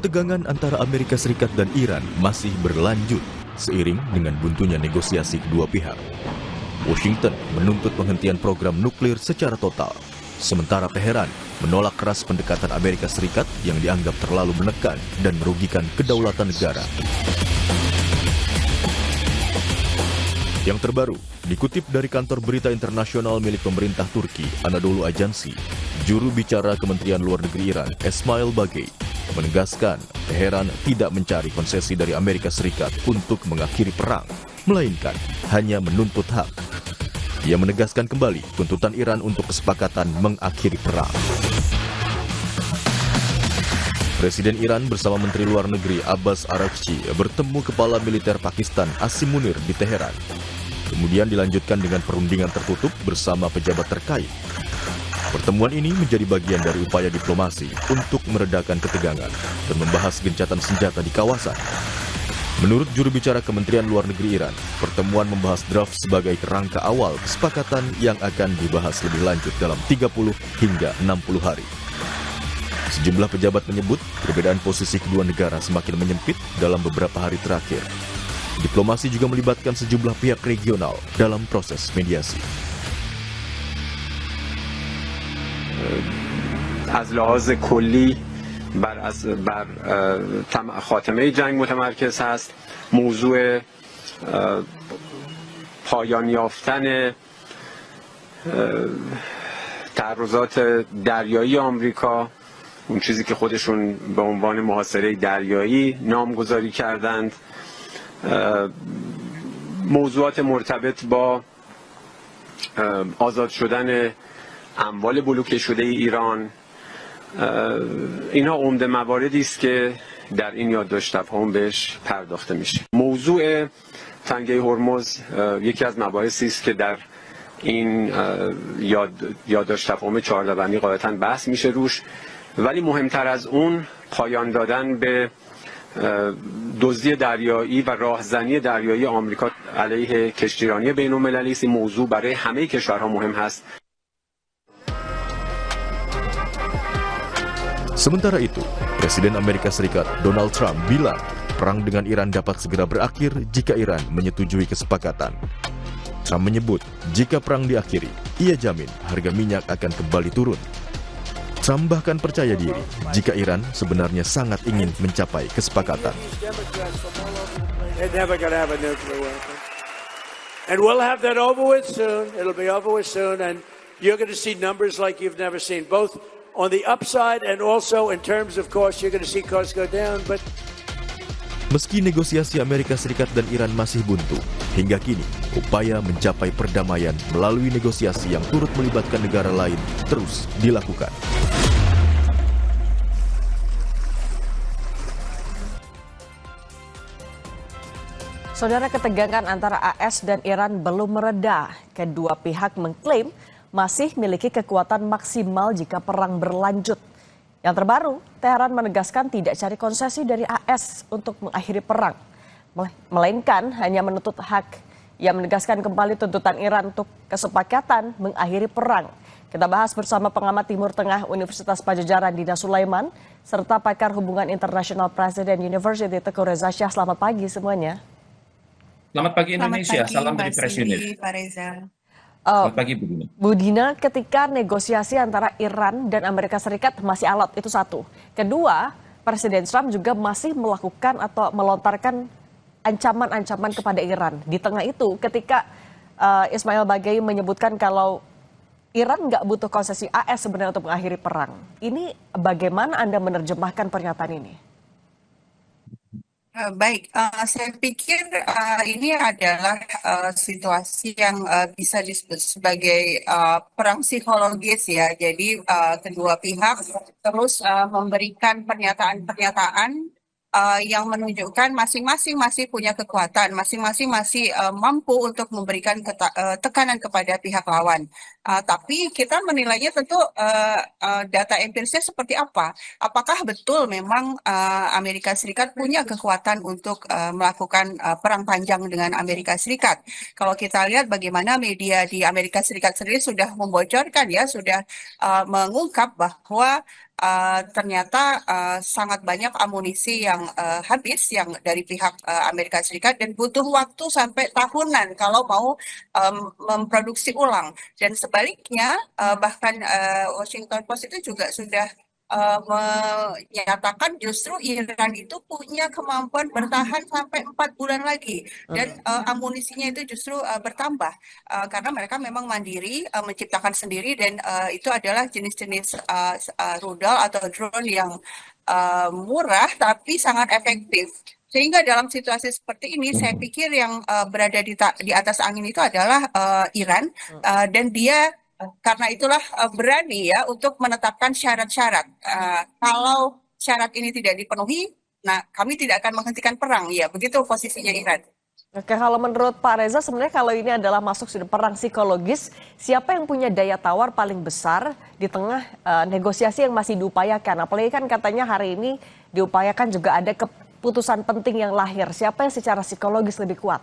Ketegangan antara Amerika Serikat dan Iran masih berlanjut seiring dengan buntunya negosiasi kedua pihak. Washington menuntut penghentian program nuklir secara total, sementara Teheran menolak keras pendekatan Amerika Serikat yang dianggap terlalu menekan dan merugikan kedaulatan negara. Yang terbaru, dikutip dari kantor berita internasional milik pemerintah Turki, Anadolu Ajansi, juru bicara Kementerian Luar Negeri Iran, Esmail Bagei, menegaskan Teheran tidak mencari konsesi dari Amerika Serikat untuk mengakhiri perang, melainkan hanya menuntut hak. Ia menegaskan kembali tuntutan Iran untuk kesepakatan mengakhiri perang. Presiden Iran bersama Menteri Luar Negeri Abbas Araghchi bertemu Kepala Militer Pakistan Asim Munir di Teheran. Kemudian dilanjutkan dengan perundingan tertutup bersama pejabat terkait. Pertemuan ini menjadi bagian dari upaya diplomasi untuk meredakan ketegangan dan membahas gencatan senjata di kawasan. Menurut juru bicara Kementerian Luar Negeri Iran, pertemuan membahas draft sebagai kerangka awal kesepakatan yang akan dibahas lebih lanjut dalam 30 hingga 60 hari. Sejumlah pejabat menyebut perbedaan posisi kedua negara semakin menyempit dalam beberapa hari terakhir. Diplomasi juga melibatkan sejumlah pihak regional dalam proses mediasi. از لحاظ کلی بر خاتمه جنگ متمرکز هست. موضوع پایان یافتن تعرضات دریایی آمریکا، اون چیزی که خودشون به عنوان محاصره دریایی نامگذاری کردند، موضوعات مرتبط با آزاد شدن اموال بلوکه شده ایران، اینها عمده مواردی است که در این یادداشت تفاهم بهش پرداخته میشه. موضوع تنگه هرمز یکی از مباحثی است که در این یادداشت تفاهم 14 بندی غالباً بحث میشه روش، ولی مهمتر از اون پایان دادن به دزدی دریایی و راهزنی دریایی آمریکا علیه کشتیرانی بین‌المللی است. این موضوع برای همه کشورها مهم هست. Sementara itu, Presiden Amerika Serikat Donald Trump bilang perang dengan Iran dapat segera berakhir jika Iran menyetujui kesepakatan. Trump menyebut jika perang diakhiri, ia jamin harga minyak akan kembali turun. Trump bahkan percaya diri jika Iran sebenarnya sangat ingin mencapai kesepakatan. And we'll have that over with soon. It'll be over with soon, and you're going to see numbers like you've never seen, both on the upside and also in terms of cost. You're going to see costs go down, but meski negosiasi Amerika Serikat dan Iran masih buntu, hingga kini upaya mencapai perdamaian melalui negosiasi yang turut melibatkan negara lain terus dilakukan. Saudara, ketegangan antara AS dan Iran belum mereda. Kedua pihak mengklaim masih memiliki kekuatan maksimal jika perang berlanjut. Yang terbaru, Teheran menegaskan tidak cari konsesi dari AS untuk mengakhiri perang, melainkan hanya menuntut hak. Ia menegaskan kembali tuntutan Iran untuk kesepakatan mengakhiri perang. Kita bahas bersama pengamat Timur Tengah Universitas Padjadjaran Dina Sulaiman, serta pakar hubungan internasional Presiden University Teguh Reza Shah. Selamat pagi semuanya. Selamat pagi Indonesia, salam dari Presiden. Selamat pagi Bu Dina. Bu Dina, ketika negosiasi antara Iran dan Amerika Serikat masih alot, itu satu. Kedua, Presiden Trump juga masih melakukan atau melontarkan ancaman-ancaman kepada Iran. Di tengah itu, ketika Ismail Bagei menyebutkan kalau Iran nggak butuh konsesi AS sebenarnya untuk mengakhiri perang. Ini bagaimana Anda menerjemahkan pernyataan ini? Baik, saya pikir ini adalah situasi yang bisa disebut sebagai perang psikologis ya. Jadi kedua pihak terus memberikan pernyataan-pernyataan yang menunjukkan masing-masing masih punya kekuatan, masing-masing masih mampu untuk memberikan tekanan kepada pihak lawan. Tapi kita menilainya tentu data empirisnya seperti apa? Apakah betul memang Amerika Serikat punya kekuatan untuk melakukan perang panjang dengan Amerika Serikat? Kalau kita lihat bagaimana media di Amerika Serikat sendiri sudah membocorkan ya, sudah mengungkap bahwa ternyata sangat banyak amunisi yang habis yang dari pihak Amerika Serikat dan butuh waktu sampai tahunan kalau mau memproduksi ulang. Dan sebaliknya, bahkan Washington Post itu juga sudah menyatakan justru Iran itu punya kemampuan bertahan sampai 4 bulan lagi dan amunisinya itu justru bertambah karena mereka memang mandiri menciptakan sendiri dan itu adalah jenis-jenis rudal atau drone yang murah tapi sangat efektif. Sehingga dalam situasi seperti ini, saya pikir yang berada di atas angin itu adalah Iran dan dia karena itulah berani ya untuk menetapkan syarat-syarat. Kalau syarat ini tidak dipenuhi, nah kami tidak akan menghentikan perang. Ya, begitu posisinya Iran. Oke, kalau menurut Pak Reza, sebenarnya kalau ini adalah masuk sudah perang psikologis, siapa yang punya daya tawar paling besar di tengah negosiasi yang masih diupayakan? Apalagi kan katanya hari ini diupayakan juga ada keputusan penting yang lahir. Siapa yang secara psikologis lebih kuat?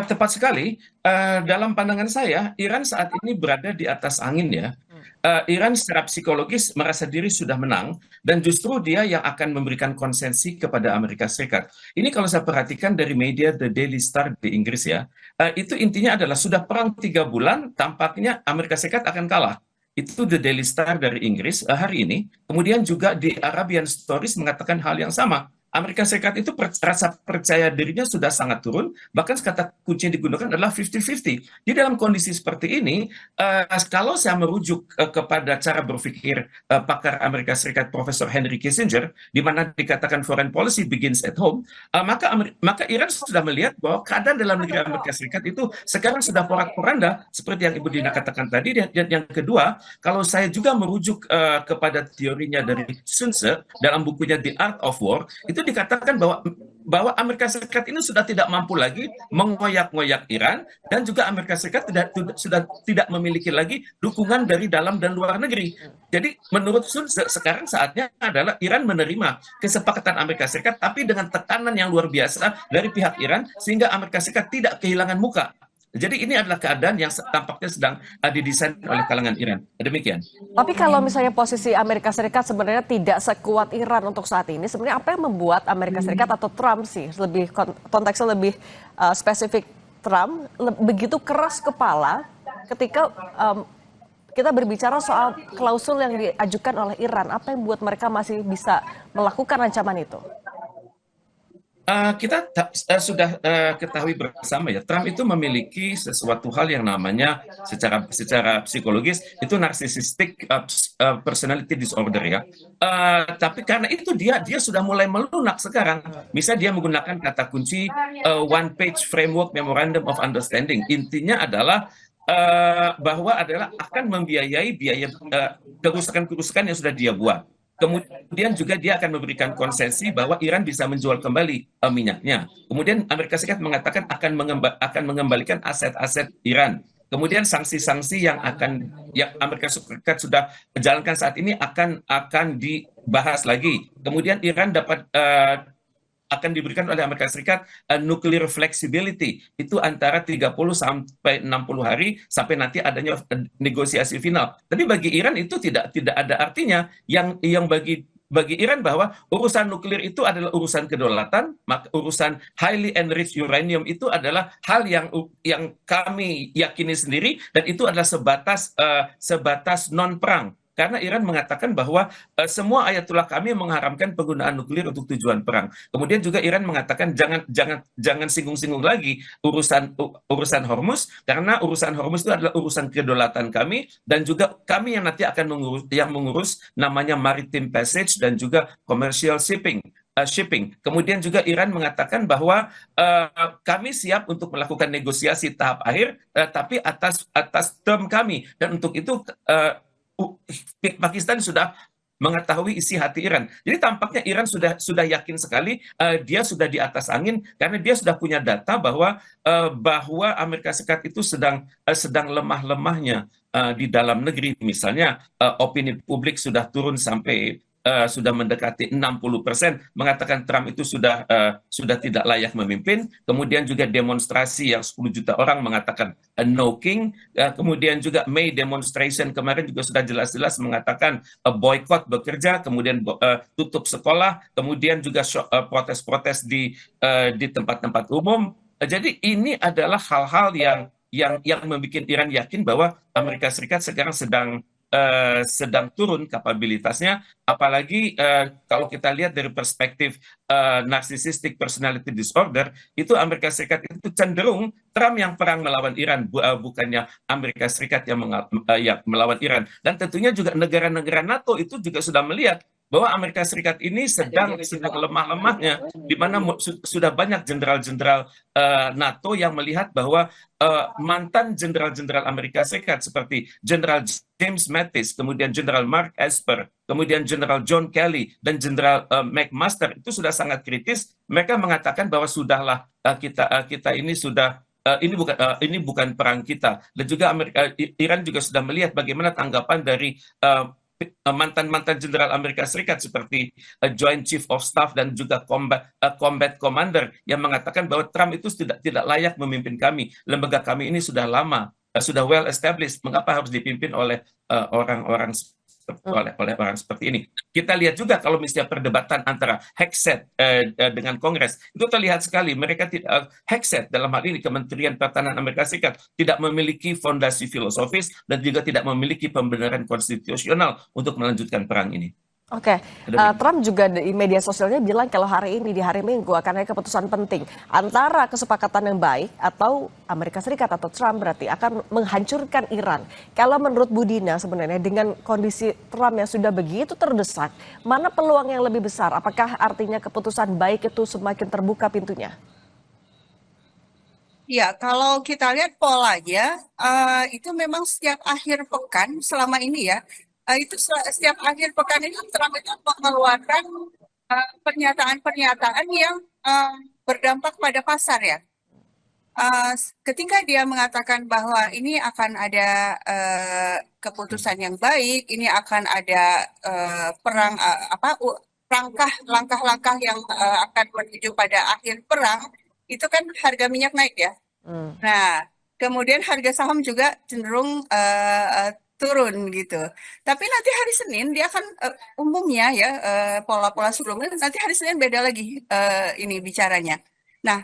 Tepat sekali. Dalam pandangan saya, Iran saat ini berada di atas angin ya. Iran secara psikologis merasa diri sudah menang dan justru dia yang akan memberikan konsensi kepada Amerika Serikat. Ini kalau saya perhatikan dari media The Daily Star di Inggris ya, itu intinya adalah sudah perang 3 bulan, tampaknya Amerika Serikat akan kalah. Itu The Daily Star dari Inggris hari ini. Kemudian juga di Arabian Stories mengatakan hal yang sama. Amerika Serikat itu rasa percaya dirinya sudah sangat turun, bahkan kata kunci yang digunakan adalah 50-50. Di dalam kondisi seperti ini, kalau saya merujuk kepada cara berpikir pakar Amerika Serikat Profesor Henry Kissinger, di mana dikatakan foreign policy begins at home, maka Iran sudah melihat bahwa keadaan dalam negeri Amerika Serikat itu sekarang sudah porak-poranda, seperti yang Ibu Dina katakan tadi. Dan yang kedua, kalau saya juga merujuk kepada teorinya dari Sun Tzu dalam bukunya The Art of War, itu dikatakan bahwa Amerika Serikat ini sudah tidak mampu lagi mengoyak-ngoyak Iran dan juga Amerika Serikat sudah tidak memiliki lagi dukungan dari dalam dan luar negeri. Jadi menurut Sun sekarang saatnya adalah Iran menerima kesepakatan Amerika Serikat tapi dengan tekanan yang luar biasa dari pihak Iran sehingga Amerika Serikat tidak kehilangan muka. Jadi ini adalah keadaan yang tampaknya sedang didesain oleh kalangan Iran. Demikian. Tapi kalau misalnya posisi Amerika Serikat sebenarnya tidak sekuat Iran untuk saat ini, sebenarnya apa yang membuat Amerika Serikat atau Trump sih, lebih konteksnya lebih spesifik Trump, begitu keras kepala ketika kita berbicara soal klausul yang diajukan oleh Iran, apa yang membuat mereka masih bisa melakukan ancaman itu? Kita sudah ketahui bersama ya, Trump itu memiliki sesuatu hal yang namanya secara psikologis itu narcissistic personality disorder ya. Tapi karena itu dia sudah mulai melunak sekarang. Misalnya dia menggunakan kata kunci one page framework memorandum of understanding. Intinya adalah bahwa akan membiayai biaya kerusakan-kerusakan yang sudah dia buat. Kemudian juga dia akan memberikan konsesi bahwa Iran bisa menjual kembali minyaknya. Kemudian Amerika Serikat mengatakan akan mengembalikan aset-aset Iran. Kemudian sanksi-sanksi yang Amerika Serikat sudah jalankan saat ini akan dibahas lagi. Kemudian Iran akan diberikan oleh Amerika Serikat nuclear flexibility, itu antara 30 sampai 60 hari sampai nanti adanya negosiasi final. Tapi bagi Iran itu tidak ada artinya. Yang bagi Iran bahwa urusan nuklir itu adalah urusan kedaulatan, maka urusan highly enriched uranium itu adalah hal yang kami yakini sendiri dan itu adalah sebatas non perang. Karena Iran mengatakan bahwa semua ayatullah kami mengharamkan penggunaan nuklir untuk tujuan perang. Kemudian juga Iran mengatakan jangan singgung-singgung lagi urusan Hormuz, karena urusan Hormuz itu adalah urusan kedaulatan kami dan juga kami yang nanti akan mengurus namanya maritime passage dan juga commercial shipping. Kemudian juga Iran mengatakan bahwa kami siap untuk melakukan negosiasi tahap akhir, tapi atas term kami. Dan untuk itu Pakistan sudah mengetahui isi hati Iran. Jadi tampaknya Iran sudah yakin sekali dia sudah di atas angin karena dia sudah punya data bahwa Amerika Serikat itu sedang lemah-lemahnya di dalam negeri. Misalnya opini publik sudah turun sampai sudah mendekati 60%, mengatakan Trump itu sudah tidak layak memimpin. Kemudian juga demonstrasi yang 10 juta orang mengatakan no king. Kemudian juga May demonstration kemarin juga sudah jelas-jelas mengatakan boycott bekerja, kemudian tutup sekolah, kemudian juga protes-protes di tempat-tempat umum. Jadi ini adalah hal-hal yang membuat Iran yakin bahwa Amerika Serikat sekarang sedang turun kapabilitasnya, apalagi kalau kita lihat dari perspektif narcissistic personality disorder, itu Amerika Serikat itu cenderung Trump yang perang melawan Iran, bukannya Amerika Serikat yang melawan Iran. Dan tentunya juga negara-negara NATO itu juga sudah melihat bahwa Amerika Serikat ini sedang lemah-lemahnya, di mana sudah banyak jenderal-jenderal NATO yang melihat bahwa mantan jenderal-jenderal Amerika Serikat seperti Jenderal James Mattis, kemudian Jenderal Mark Esper, kemudian Jenderal John Kelly, dan Jenderal McMaster itu sudah sangat kritis. Mereka mengatakan bahwa sudahlah kita ini sudah ini bukan perang kita. Dan juga Iran juga sudah melihat bagaimana tanggapan dari mantan-mantan jenderal Amerika Serikat seperti Joint Chief of Staff dan juga Combat Commander yang mengatakan bahwa Trump itu tidak layak memimpin kami. Lembaga kami ini sudah lama, sudah well established. Mengapa harus dipimpin oleh orang-orang seperti ini? Kita lihat juga kalau misalnya perdebatan antara Hexet dengan Kongres, itu terlihat sekali mereka tidak Hexet dalam hal ini Kementerian Pertahanan Amerika Serikat tidak memiliki fondasi filosofis dan juga tidak memiliki pembenaran konstitusional untuk melanjutkan perang ini. Oke, Trump juga di media sosialnya bilang kalau hari ini di hari Minggu akan ada keputusan penting antara kesepakatan yang baik atau Amerika Serikat atau Trump berarti akan menghancurkan Iran. Kalau menurut Budina sebenarnya dengan kondisi Trump yang sudah begitu terdesak, mana peluang yang lebih besar? Apakah artinya keputusan baik itu semakin terbuka pintunya? Ya, kalau kita lihat polanya, itu memang setiap akhir pekan selama ini ya, itu setiap akhir pekan itu Trump itu mengeluarkan pernyataan-pernyataan yang berdampak pada pasar ya. Ketika dia mengatakan bahwa ini akan ada keputusan yang baik, ini akan ada langkah-langkah yang akan menuju pada akhir perang, itu kan harga minyak naik ya. Nah, kemudian harga saham juga cenderung turun gitu. Tapi nanti hari Senin dia akan umumnya ya pola-pola sebelumnya nanti hari Senin beda lagi ini bicaranya. Nah,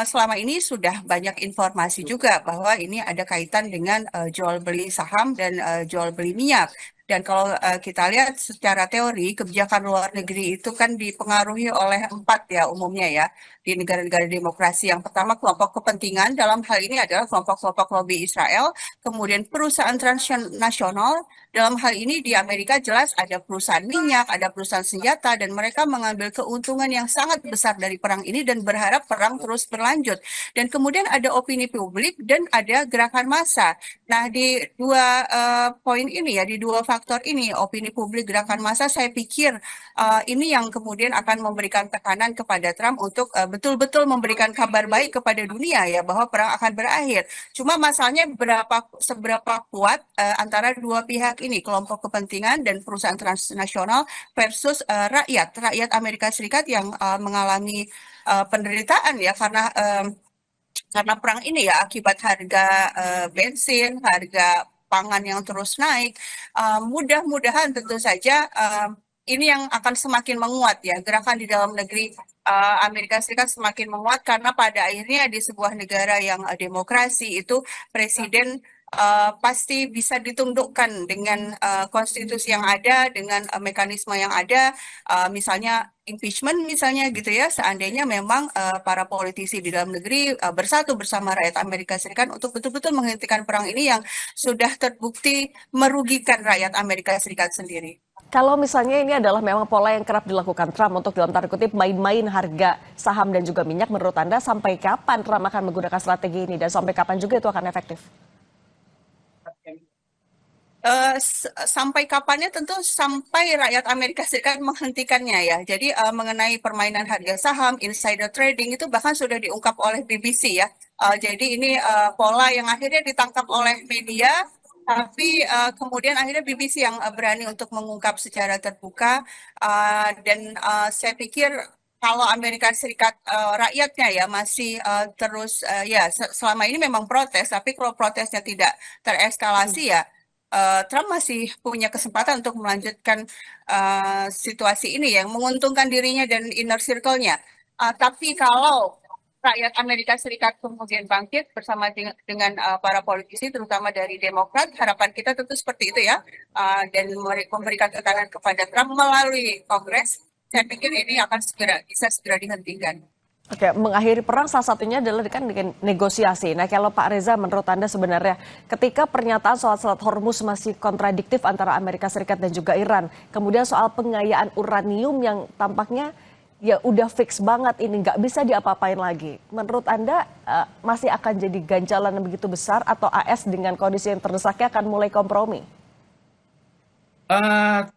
selama ini sudah banyak informasi juga bahwa ini ada kaitan dengan jual beli saham dan jual beli minyak. Dan kalau kita lihat secara teori, kebijakan luar negeri itu kan dipengaruhi oleh 4 ya umumnya ya, di negara-negara demokrasi. Yang pertama kelompok kepentingan, dalam hal ini adalah kelompok-kelompok lobi Israel, kemudian perusahaan transnasional, dalam hal ini di Amerika jelas ada perusahaan minyak, ada perusahaan senjata, dan mereka mengambil keuntungan yang sangat besar dari perang ini dan berharap perang terus berlanjut. Dan kemudian ada opini publik dan ada gerakan massa. Nah, di dua poin ini ya, di dua faktor ini, opini publik, gerakan massa, saya pikir ini yang kemudian akan memberikan tekanan kepada Trump untuk betul-betul memberikan kabar baik kepada dunia ya, bahwa perang akan berakhir. Cuma masalahnya seberapa kuat antara dua pihak ini, kelompok kepentingan dan perusahaan transnasional versus rakyat Amerika Serikat yang mengalami penderitaan ya karena perang ini ya, akibat harga bensin, harga pangan yang terus naik. Mudah-mudahan tentu saja ini yang akan semakin menguat ya, gerakan di dalam negeri Amerika Serikat semakin menguat karena pada akhirnya di sebuah negara yang demokrasi itu presiden pasti bisa ditundukkan dengan konstitusi yang ada, dengan mekanisme yang ada, misalnya impeachment misalnya gitu ya, seandainya memang para politisi di dalam negeri bersatu bersama rakyat Amerika Serikat untuk betul-betul menghentikan perang ini yang sudah terbukti merugikan rakyat Amerika Serikat sendiri. Kalau misalnya ini adalah memang pola yang kerap dilakukan Trump untuk dalam tanda kutip main-main harga saham dan juga minyak, menurut Anda sampai kapan Trump akan menggunakan strategi ini dan sampai kapan juga itu akan efektif? Sampai kapannya tentu sampai rakyat Amerika Serikat menghentikannya ya. Jadi mengenai permainan harga saham, insider trading itu bahkan sudah diungkap oleh BBC ya. Jadi ini pola yang akhirnya ditangkap oleh media Tapi kemudian akhirnya BBC yang berani untuk mengungkap secara terbuka dan saya pikir kalau Amerika Serikat rakyatnya ya masih terus ya selama ini memang protes, tapi kalau protesnya tidak tereskalasi ya Trump masih punya kesempatan untuk melanjutkan situasi ini yang menguntungkan dirinya dan inner circle-nya. Tapi kalau rakyat Amerika Serikat kemudian bangkit bersama dengan para politisi, terutama dari Demokrat, harapan kita tentu seperti itu ya, dan memberikan tekanan kepada Trump melalui Kongres. Saya pikir ini akan bisa segera dihentikan. Oke, mengakhiri perang salah satunya adalah kan dengan negosiasi. Nah, kalau Pak Reza, menurut Anda sebenarnya ketika pernyataan soal Selat Hormuz masih kontradiktif antara Amerika Serikat dan juga Iran, kemudian soal pengayaan uranium yang tampaknya ya udah fix banget ini nggak bisa diapa-apain lagi. Menurut Anda masih akan jadi ganjalan yang begitu besar atau AS dengan kondisi yang terdesaknya akan mulai kompromi?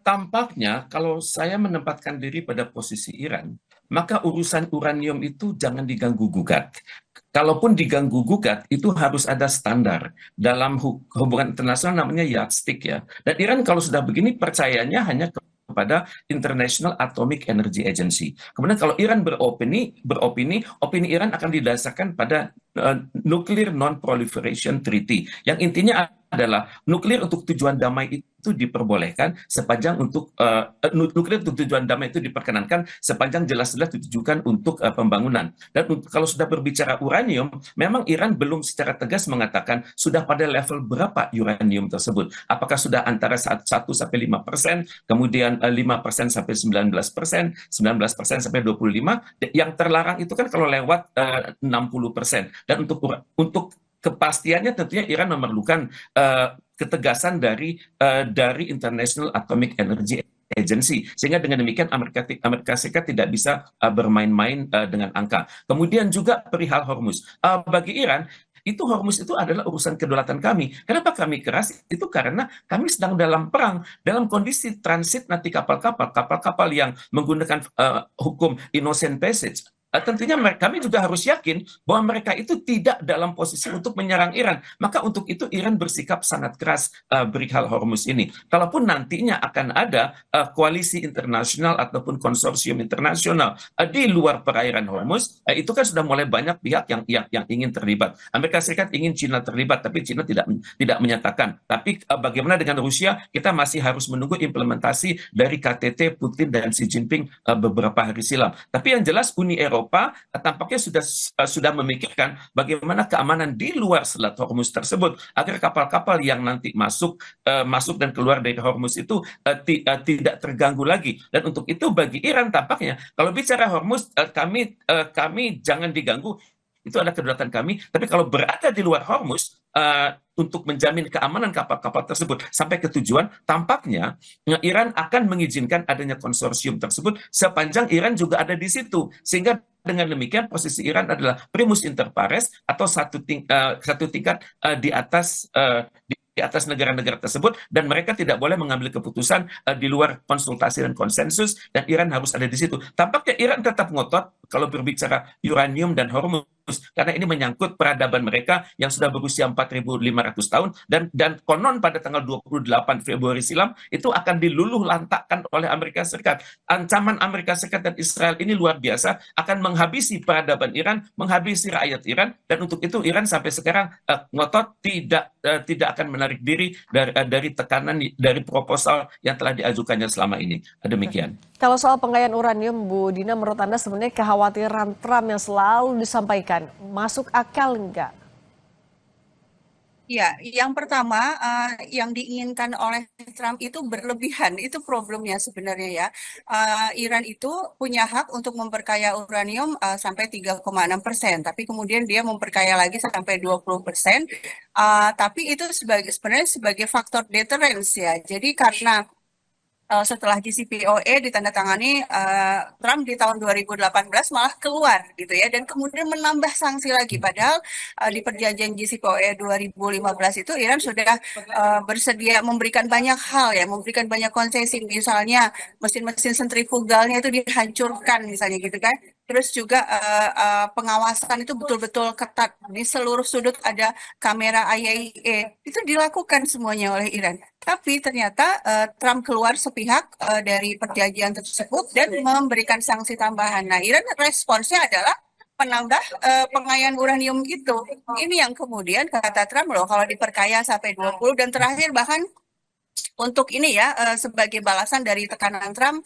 Tampaknya kalau saya menempatkan diri pada posisi Iran, maka urusan uranium itu jangan diganggu-gugat. Kalaupun diganggu-gugat, itu harus ada standar. Dalam hubungan internasional namanya yardstick ya. Dan Iran kalau sudah begini percayanya hanya kepada International Atomic Energy Agency. Kemudian kalau Iran opini Iran akan didasarkan pada Nuclear Non-Proliferation Treaty. Yang intinya adalah nuklir untuk tujuan damai itu diperbolehkan sepanjang nuklir untuk tujuan damai itu diperkenankan sepanjang jelas-jelas ditujukan untuk pembangunan. Dan kalau sudah berbicara uranium, memang Iran belum secara tegas mengatakan sudah pada level berapa uranium tersebut. Apakah sudah antara 1 sampai 5%, kemudian 5% sampai 19%, 19% sampai 25%. Yang terlarang itu kan kalau lewat 60%. Dan untuk kepastiannya tentunya Iran memerlukan ketegasan dari International Atomic Energy Agency, sehingga dengan demikian Amerika Serikat tidak bisa bermain-main dengan angka. Kemudian juga perihal Hormuz. Bagi Iran, Hormuz itu adalah urusan kedaulatan kami. Kenapa kami keras? Itu karena kami sedang dalam perang, dalam kondisi transit nanti kapal-kapal yang menggunakan hukum innocent passage. Tentunya kami juga harus yakin bahwa mereka itu tidak dalam posisi untuk menyerang Iran. Maka untuk itu Iran bersikap sangat keras perihal Hormuz ini. Kalaupun nantinya akan ada koalisi internasional ataupun konsorsium internasional di luar perairan Hormuz, itu kan sudah mulai banyak pihak yang ingin terlibat. Amerika Serikat ingin China terlibat, tapi China tidak menyatakan. Tapi bagaimana dengan Rusia? Kita masih harus menunggu implementasi dari KTT Putin dan Xi Jinping beberapa hari silam. Tapi yang jelas Uni Eropa tampaknya sudah memikirkan bagaimana keamanan di luar Selat Hormuz tersebut agar kapal-kapal yang nanti masuk dan keluar dari Hormuz itu tidak terganggu lagi. Dan untuk itu bagi Iran tampaknya kalau bicara Hormuz kami jangan diganggu. Itu adalah kedaulatan kami, tapi kalau berada di luar Hormuz untuk menjamin keamanan kapal-kapal tersebut sampai ke tujuan, tampaknya Iran akan mengizinkan adanya konsorsium tersebut sepanjang Iran juga ada di situ, sehingga dengan demikian posisi Iran adalah primus inter pares atau satu tingkat di atas negara-negara tersebut, dan mereka tidak boleh mengambil keputusan di luar konsultasi dan konsensus, dan Iran harus ada di situ. Tampaknya Iran tetap ngotot kalau berbicara uranium dan Hormuz, karena ini menyangkut peradaban mereka yang sudah berusia 4.500 tahun, dan konon pada tanggal 28 Februari silam itu akan diluluh lantakkan oleh Amerika Serikat. Ancaman Amerika Serikat dan Israel ini luar biasa, akan menghabisi peradaban Iran, menghabisi rakyat Iran, dan untuk itu Iran sampai sekarang ngotot tidak akan menarik diri dari tekanan dari proposal yang telah diajukannya selama ini. Demikian. Kalau soal pengayaan uranium, Bu Dina, menurut Anda sebenarnya kekhawatiran Trump yang selalu disampaikan masuk akal enggak? Ya, yang pertama yang diinginkan oleh Trump itu berlebihan, itu problemnya sebenarnya ya. Iran itu punya hak untuk memperkaya uranium sampai 3,6%, tapi kemudian dia memperkaya lagi sampai 20%. Tapi itu sebenarnya sebagai faktor deterrence ya. Jadi karena setelah JCPOA ditandatangani Trump di tahun 2018 malah keluar gitu ya, dan kemudian menambah sanksi lagi, padahal di perjanjian JCPOA 2015 itu Iran sudah bersedia memberikan banyak hal ya, memberikan banyak konsesi, misalnya mesin-mesin sentrifugalnya itu dihancurkan misalnya gitu kan, Terus juga pengawasan itu betul-betul ketat. Di seluruh sudut ada kamera IAEA. Itu dilakukan semuanya oleh Iran. Tapi ternyata Trump keluar sepihak dari perjanjian tersebut dan memberikan sanksi tambahan. Nah, Iran responsnya adalah menambah pengayaan uranium gitu. Ini yang kemudian kata Trump loh, kalau diperkaya sampai 20 dan terakhir bahkan untuk ini ya, sebagai balasan dari tekanan Trump,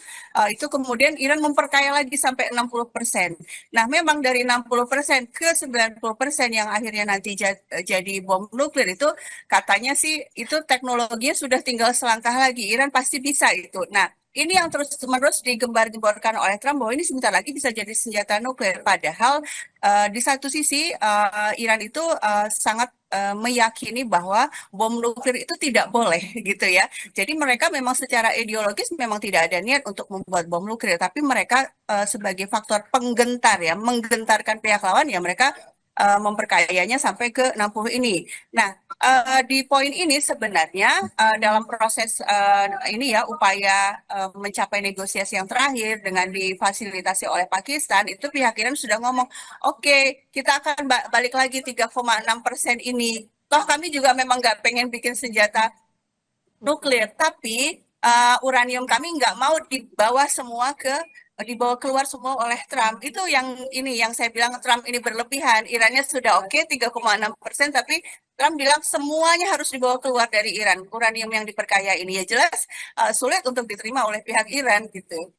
itu kemudian Iran memperkaya lagi sampai 60%. Nah, memang dari 60% ke 90% yang akhirnya nanti jadi bom nuklir itu, katanya sih itu teknologinya sudah tinggal selangkah lagi. Iran pasti bisa itu. Nah, ini yang terus-menerus digembar-gemborkan oleh Trump bahwa ini sebentar lagi bisa jadi senjata nuklir. Padahal di satu sisi Iran itu sangat meyakini bahwa bom nuklir itu tidak boleh gitu ya. Jadi mereka memang secara ideologis memang tidak ada niat untuk membuat bom nuklir, tapi mereka sebagai faktor penggentar ya, menggentarkan pihak lawan ya mereka memperkayanya sampai ke 60 ini. Nah, di poin ini sebenarnya dalam proses ini ya upaya mencapai negosiasi yang terakhir dengan difasilitasi oleh Pakistan itu pihak Iran sudah ngomong, oke, kita akan balik lagi 3,6% ini. Toh kami juga memang nggak pengen bikin senjata nuklir, tapi uranium kami nggak mau dibawa keluar semua oleh Trump. Itu yang ini yang saya bilang Trump ini berlebihan. Irannya sudah oke 3,6%, tapi Trump bilang semuanya harus dibawa keluar dari Iran. Uranium yang diperkaya ini ya jelas sulit untuk diterima oleh pihak Iran gitu.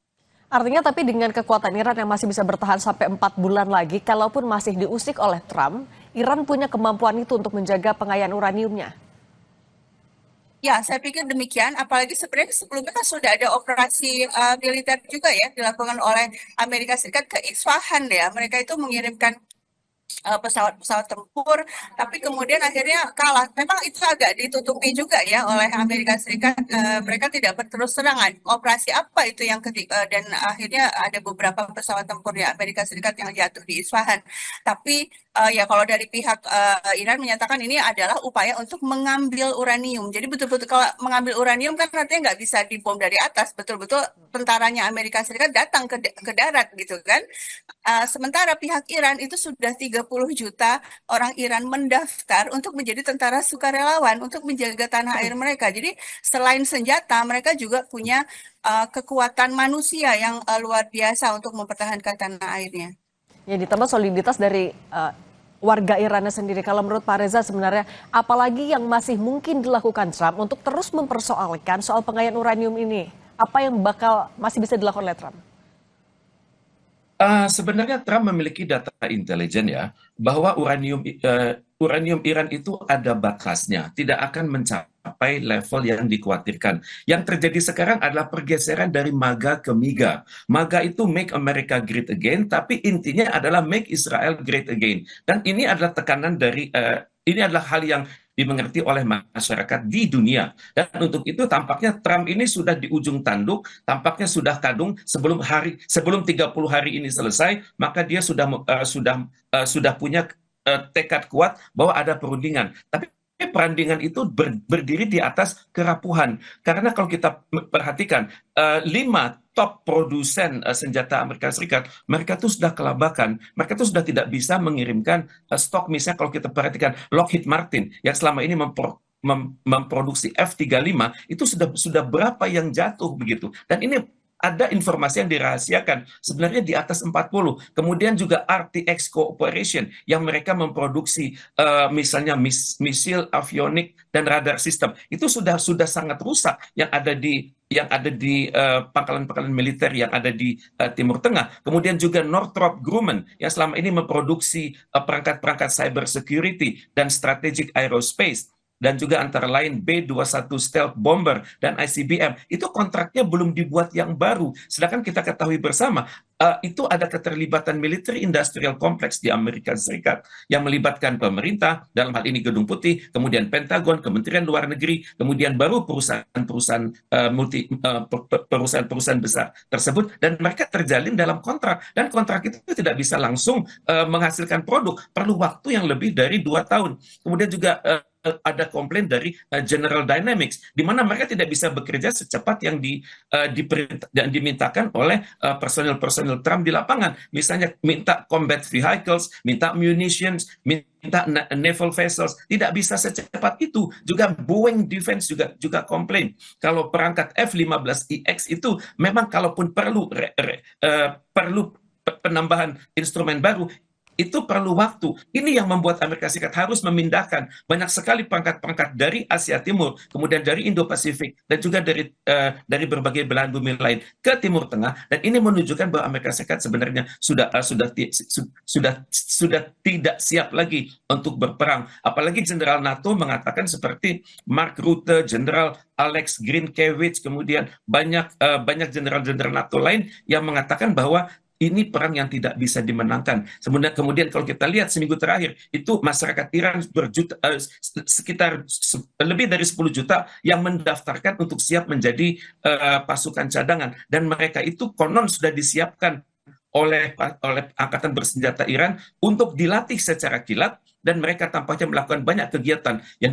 Artinya tapi dengan kekuatan Iran yang masih bisa bertahan sampai 4 bulan lagi, kalaupun masih diusik oleh Trump, Iran punya kemampuan itu untuk menjaga pengayaan uraniumnya. Ya, saya pikir demikian. Apalagi sebenarnya sebelumnya kan sudah ada operasi militer juga ya dilakukan oleh Amerika Serikat ke Isfahan ya. Mereka itu mengirimkan pesawat-pesawat tempur, tapi kemudian akhirnya kalah. Memang itu agak ditutupi juga ya oleh Amerika Serikat. Mereka tidak berterus terangan operasi apa itu yang dan akhirnya ada beberapa pesawat tempur ya Amerika Serikat yang jatuh di Isfahan. Tapi ya kalau dari pihak Iran menyatakan ini adalah upaya untuk mengambil uranium. Jadi betul-betul kalau mengambil uranium kan artinya nggak bisa dibom dari atas. Betul-betul tentaranya Amerika Serikat datang ke darat gitu kan. Sementara pihak Iran itu sudah 30 juta orang Iran mendaftar untuk menjadi tentara sukarelawan untuk menjaga tanah air mereka. Jadi selain senjata, mereka juga punya kekuatan manusia yang luar biasa untuk mempertahankan tanah airnya. Ya, ditambah soliditas dari warga Irannya sendiri. Kalau menurut Pak Reza sebenarnya apalagi yang masih mungkin dilakukan Trump untuk terus mempersoalkan soal pengayaan uranium ini? Apa yang masih bisa dilakukan oleh Trump? Sebenarnya Trump memiliki data intelijen ya, bahwa uranium Iran itu ada batasnya, tidak akan mencapai level yang dikhawatirkan. Yang terjadi sekarang adalah pergeseran dari MAGA ke MIGA. MAGA itu Make America Great Again, tapi intinya adalah Make Israel Great Again. Dan ini adalah tekanan dari, ini adalah hal yang dimengerti oleh masyarakat di dunia. Dan untuk itu tampaknya Trump ini sudah di ujung tanduk, tampaknya sudah kadung sebelum 30 hari ini selesai, maka dia sudah punya tekad kuat bahwa ada perundingan. Tapi perundingan itu berdiri di atas kerapuhan. Karena kalau kita perhatikan 5 top produsen senjata Amerika Serikat, mereka tuh sudah kelabakan, mereka tuh sudah tidak bisa mengirimkan stok. Misalnya kalau kita perhatikan Lockheed Martin yang selama ini memproduksi F-35 itu sudah berapa yang jatuh begitu. Dan ini ada informasi yang dirahasiakan sebenarnya di atas 40. Kemudian juga RTX Corporation yang mereka memproduksi misalnya misil, avionik dan radar sistem itu sudah sangat rusak yang ada di pangkalan-pangkalan militer yang ada di Timur Tengah. Kemudian juga Northrop Grumman yang selama ini memproduksi perangkat-perangkat cyber security dan strategic aerospace. Dan juga antara lain B-21 Stealth Bomber dan ICBM, itu kontraknya belum dibuat yang baru. Sedangkan kita ketahui bersama, itu ada keterlibatan military industrial complex di Amerika Serikat yang melibatkan pemerintah, dalam hal ini Gedung Putih, kemudian Pentagon, Kementerian Luar Negeri, kemudian baru perusahaan-perusahaan besar tersebut, dan mereka terjalin dalam kontrak. Dan kontrak itu tidak bisa langsung menghasilkan produk, perlu waktu yang lebih dari 2 tahun. Kemudian juga ada komplain dari General Dynamics, di mana mereka tidak bisa bekerja secepat yang dimintakan oleh personil-personil Trump di lapangan. Misalnya minta combat vehicles, minta munitions, minta naval vessels, tidak bisa secepat itu. Juga Boeing Defense juga komplain kalau perangkat F-15EX itu memang kalaupun perlu penambahan instrumen baru, itu perlu waktu. Ini yang membuat Amerika Serikat harus memindahkan banyak sekali perangkat-perangkat dari Asia Timur, kemudian dari Indo-Pasifik, dan juga dari berbagai belahan bumi lain ke Timur Tengah. Dan ini menunjukkan bahwa Amerika Serikat sebenarnya sudah tidak siap lagi untuk berperang. Apalagi Jenderal NATO mengatakan seperti Mark Rutte, Jenderal Alex Grynkewicz, kemudian banyak jenderal-jenderal NATO lain yang mengatakan bahwa ini perang yang tidak bisa dimenangkan. Kemudian kalau kita lihat seminggu terakhir, itu masyarakat Iran sekitar lebih dari 10 juta yang mendaftarkan untuk siap menjadi pasukan cadangan. Dan mereka itu konon sudah disiapkan oleh Angkatan Bersenjata Iran untuk dilatih secara kilat, dan mereka tampaknya melakukan banyak kegiatan yang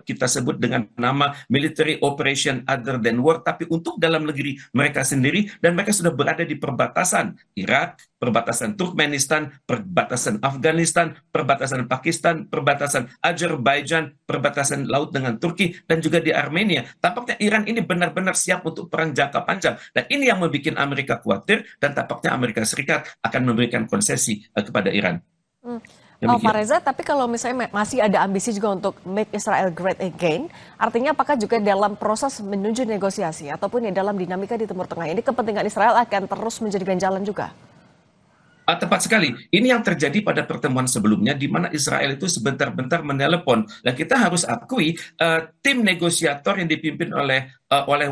kita sebut dengan nama military operation other than war, tapi untuk dalam negeri mereka sendiri, dan mereka sudah berada di perbatasan Irak, perbatasan Turkmenistan, perbatasan Afghanistan, perbatasan Pakistan, perbatasan Azerbaijan, perbatasan laut dengan Turki, dan juga di Armenia. Tampaknya Iran ini benar-benar siap untuk perang jangka panjang, dan ini yang membuat Amerika khawatir, dan tampaknya Amerika Serikat akan memberikan konsesi kepada Iran. Pak Reza, tapi kalau misalnya masih ada ambisi juga untuk make Israel great again, artinya apakah juga dalam proses menuju negosiasi ataupun dalam dinamika di Timur Tengah ini kepentingan Israel akan terus menjadi ganjalan juga? Tepat sekali. Ini yang terjadi pada pertemuan sebelumnya, di mana Israel itu sebentar-bentar menelepon. Dan kita harus akui, tim negosiator yang dipimpin oleh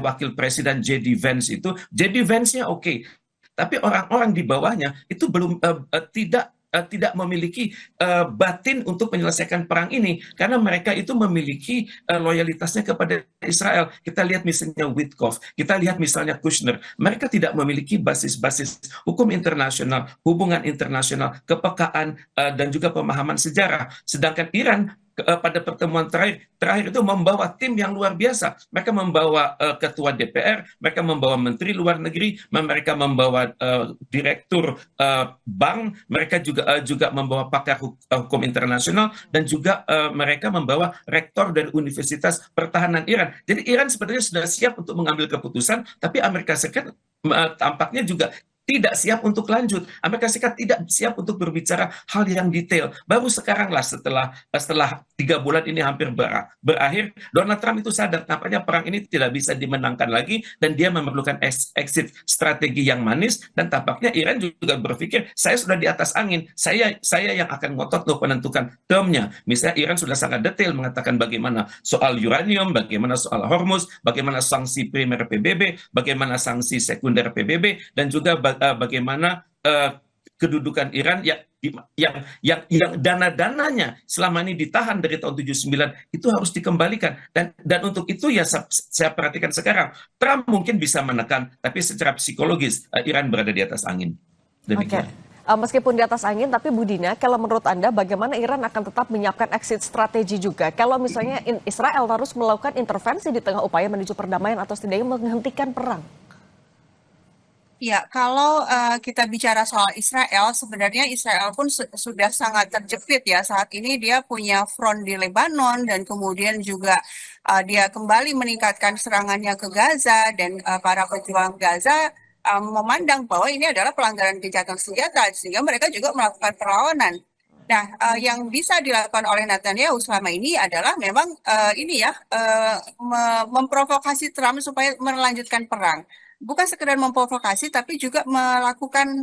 Wakil Presiden J.D. Vance itu, J.D. Vance-nya oke. Tapi orang-orang di bawahnya itu belum tidak memiliki batin untuk menyelesaikan perang ini, karena mereka itu memiliki loyalitasnya kepada Israel. Kita lihat misalnya Witkoff, kita lihat misalnya Kushner, mereka tidak memiliki basis-basis hukum internasional, hubungan internasional, kepekaan, dan juga pemahaman sejarah. Sedangkan Iran pada pertemuan terakhir itu membawa tim yang luar biasa. Mereka membawa ketua DPR, mereka membawa menteri luar negeri, mereka membawa direktur bank, mereka juga membawa pakar hukum internasional, dan juga mereka membawa rektor dari Universitas Pertahanan Iran. Jadi Iran sebenarnya sudah siap untuk mengambil keputusan, tapi Amerika Serikat tampaknya juga tidak siap untuk lanjut. Amerika Serikat tidak siap untuk berbicara hal yang detail. Baru sekaranglah setelah 3 bulan ini hampir berakhir, Donald Trump itu sadar nampaknya perang ini tidak bisa dimenangkan lagi, dan dia memerlukan exit strategi yang manis, dan tampaknya Iran juga berpikir, saya sudah di atas angin, saya yang akan ngotot untuk menentukan termnya. Misalnya Iran sudah sangat detail mengatakan bagaimana soal uranium, bagaimana soal Hormuz, bagaimana sanksi primer PBB, bagaimana sanksi sekunder PBB, dan juga bagaimana kedudukan Iran yang dana-dananya selama ini ditahan dari tahun 79 itu harus dikembalikan, dan untuk itu ya saya perhatikan sekarang Trump mungkin bisa menekan, tapi secara psikologis Iran berada di atas angin. Demikian. Meskipun di atas angin, tapi Bu Dina, kalau menurut Anda bagaimana Iran akan tetap menyiapkan exit strategi juga kalau misalnya Israel harus melakukan intervensi di tengah upaya menuju perdamaian atau setidaknya menghentikan perang? Ya, kalau kita bicara soal Israel, sebenarnya Israel pun sudah sangat terjepit ya. Saat ini dia punya front di Lebanon, dan kemudian juga dia kembali meningkatkan serangannya ke Gaza, dan para pejuang Gaza memandang bahwa ini adalah pelanggaran gencatan senjata, sehingga mereka juga melakukan perlawanan. Nah, yang bisa dilakukan oleh Netanyahu selama ini adalah memang memprovokasi Trump supaya melanjutkan perang. Bukan sekedar memprovokasi, tapi juga melakukan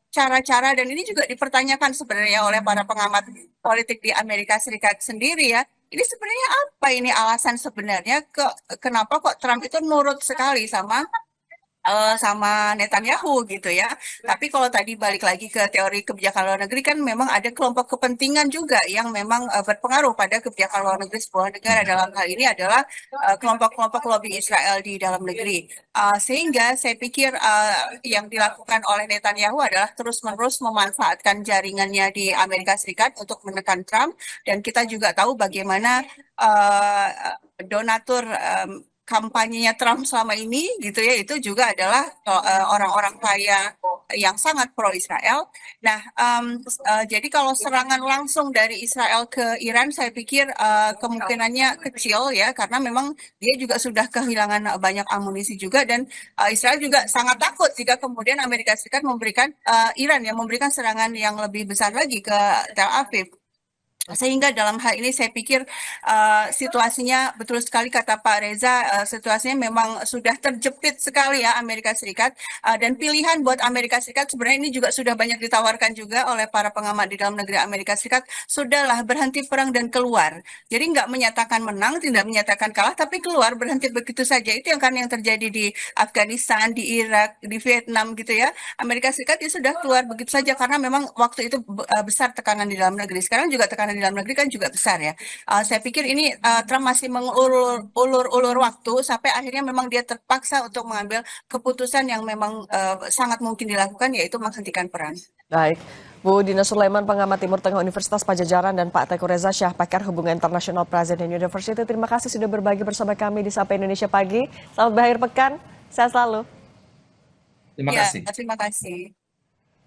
cara-cara, dan ini juga dipertanyakan sebenarnya oleh para pengamat politik di Amerika Serikat sendiri ya. Ini sebenarnya apa ini alasan sebenarnya kenapa kok Trump itu nurut sekali sama sama Netanyahu gitu ya. Tapi kalau tadi balik lagi ke teori kebijakan luar negeri kan memang ada kelompok kepentingan juga yang memang berpengaruh pada kebijakan luar negeri sebuah negara. Dalam hal ini adalah kelompok-kelompok lobby Israel di dalam negeri. Sehingga saya pikir yang dilakukan oleh Netanyahu adalah terus-menerus memanfaatkan jaringannya di Amerika Serikat untuk menekan Trump. Dan kita juga tahu bagaimana donatur kampanyenya Trump selama ini gitu ya, itu juga adalah orang-orang kaya yang sangat pro Israel. Nah, jadi kalau serangan langsung dari Israel ke Iran, saya pikir kemungkinannya kecil ya, karena memang dia juga sudah kehilangan banyak amunisi juga, dan Israel juga sangat takut jika kemudian Amerika Serikat memberikan Iran yang memberikan serangan yang lebih besar lagi ke Tel Aviv. Sehingga dalam hal ini saya pikir situasinya betul sekali kata Pak Reza, situasinya memang sudah terjepit sekali ya Amerika Serikat, dan pilihan buat Amerika Serikat sebenarnya ini juga sudah banyak ditawarkan juga oleh para pengamat di dalam negeri Amerika Serikat, sudahlah berhenti perang dan keluar. Jadi nggak menyatakan menang, tidak menyatakan kalah, tapi keluar berhenti begitu saja. Itu yang terjadi di Afghanistan, di Irak, di Vietnam gitu ya. Amerika Serikat ya sudah keluar begitu saja karena memang waktu itu besar tekanan di dalam negeri. Sekarang juga tekanan di dalam negeri kan juga besar ya. Saya pikir ini Trump masih mengulur-ulur waktu sampai akhirnya memang dia terpaksa untuk mengambil keputusan yang memang sangat mungkin dilakukan, yaitu menghentikan perang. Baik, Bu Dina Sulaiman, pengamat Timur Tengah Universitas Pajajaran, dan Pak Teguh Reza Syah, pakar hubungan internasional Presiden University. Terima kasih sudah berbagi bersama kami di Sapa Indonesia Pagi. Selamat berakhir pekan, sehat selalu. Terima kasih. Terima kasih.